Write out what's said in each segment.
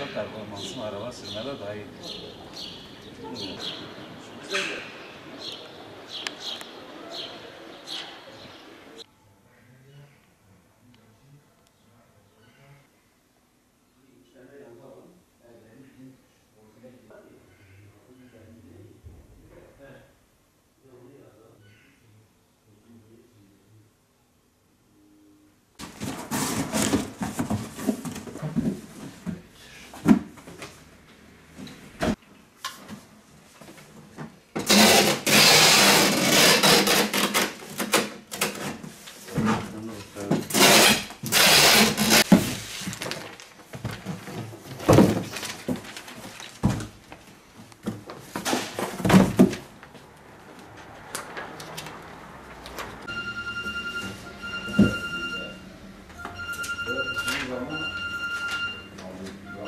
Kısa performansın araba sürmede daha iyi.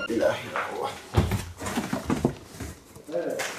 İlahi Allah. Evet.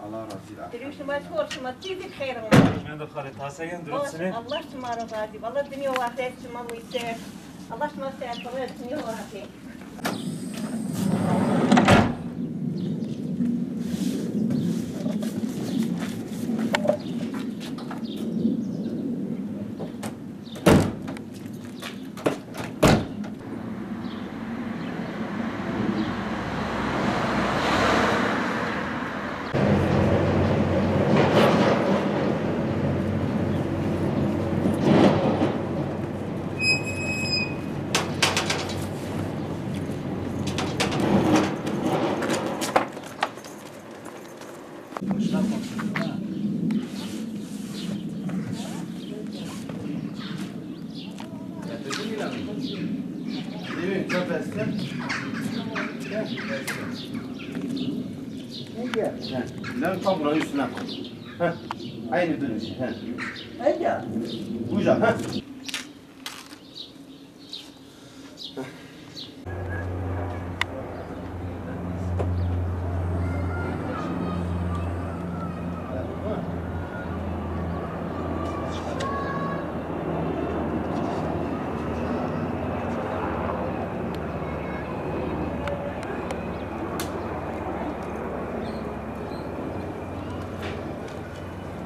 Allah razı olsun. Dürüstüme soruşma, çizik xeyrim. Ben de kalitasiyen durupsene. Allah şımarı razı. Allah dünya vahdet şımarı ister. Allah şımarı seher kılır, dünya vahdet. Değil mi? Çok esnek. Lan tam buranın üstüne koy. Heh. Aynı dönüş. Heh. Buyacağım. Heh.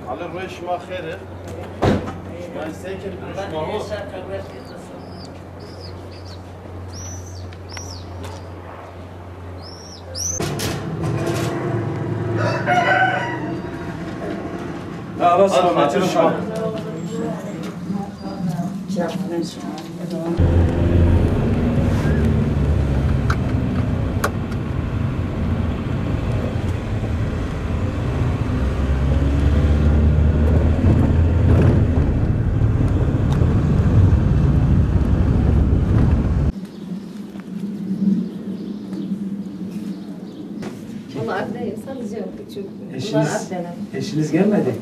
على الريش ما خير ما ساكن الريش ما هو لا بس ما تشوف Valla adliyim sadece yok. Bunlar adliyeler. Eşiniz gelmedi.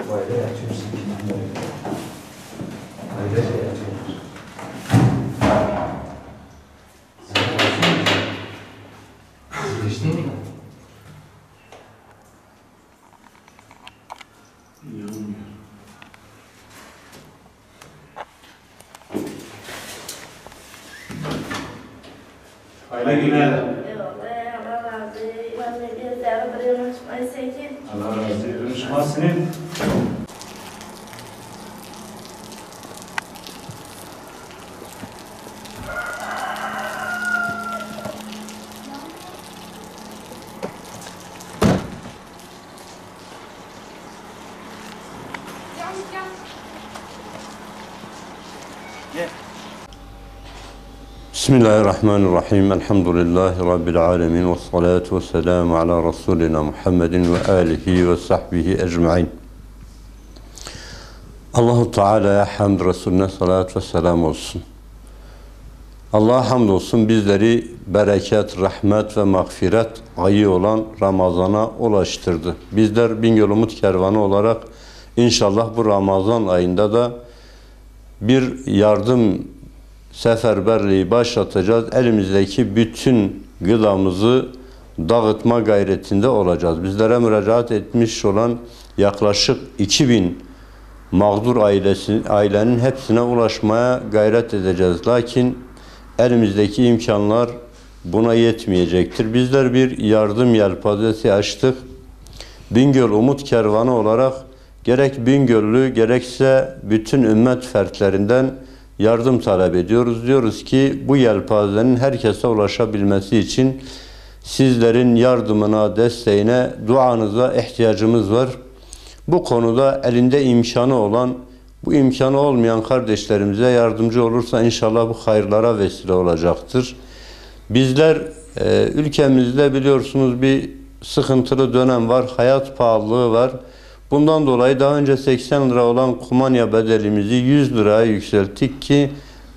Böyle yatıyorsun. Böyle yatıyorsun. Geçti mi? Hayırlı günler. Allah razı olsun. Görüşme senin. Bismillahirrahmanirrahim. Elhamdülillahi Rabbil alemin. Ve salatu ve selamu ala Resulina Muhammedin ve alihi ve sahbihi ecma'in. Allahu Teala'ya hamd, Resulüne salat ve selam olsun. Allah'a hamdolsun bizleri bereket, rahmet ve mağfiret ayı olan Ramazan'a ulaştırdı. Bizler Bingöl Umut Kervanı olarak inşallah bu Ramazan ayında da bir yardım seferberliği başlatacağız. Elimizdeki bütün gıdamızı dağıtma gayretinde olacağız. Bizlere müracaat etmiş olan yaklaşık 2000 mağdur ailenin hepsine ulaşmaya gayret edeceğiz. Lakin elimizdeki imkanlar buna yetmeyecektir. Bizler bir yardım yelpazesi açtık. Bingöl Umut Kervanı olarak gerek Bingöllü gerekse bütün ümmet fertlerinden yardım talep ediyoruz. Diyoruz ki bu yelpazenin herkese ulaşabilmesi için sizlerin yardımına, desteğine, duanıza ihtiyacımız var. Bu konuda elinde imkanı olan, bu imkanı olmayan kardeşlerimize yardımcı olursa inşallah bu hayırlara vesile olacaktır. Bizler ülkemizde biliyorsunuz bir sıkıntılı dönem var, hayat pahalılığı var. Bundan dolayı daha önce 80 lira olan kumanya bedelimizi 100 liraya yükselttik ki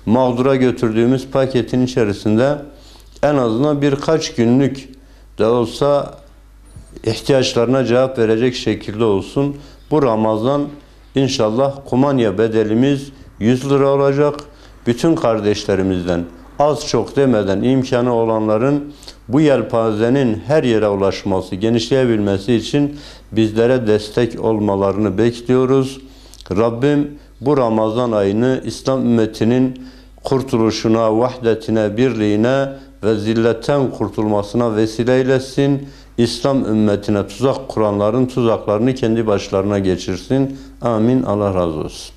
mağdura götürdüğümüz paketin içerisinde en azından birkaç günlük de olsa ihtiyaçlarına cevap verecek şekilde olsun. Bu Ramazan inşallah kumanya bedelimiz 100 lira olacak. Bütün kardeşlerimizden az çok demeden imkanı olanların bu yelpazenin her yere ulaşması, genişleyebilmesi için bizlere destek olmalarını bekliyoruz. Rabbim bu Ramazan ayını İslam ümmetinin kurtuluşuna, vahdetine, birliğine ve zilletten kurtulmasına vesile eylesin. İslam ümmetine tuzak kuranların tuzaklarını kendi başlarına geçirsin. Amin. Allah razı olsun.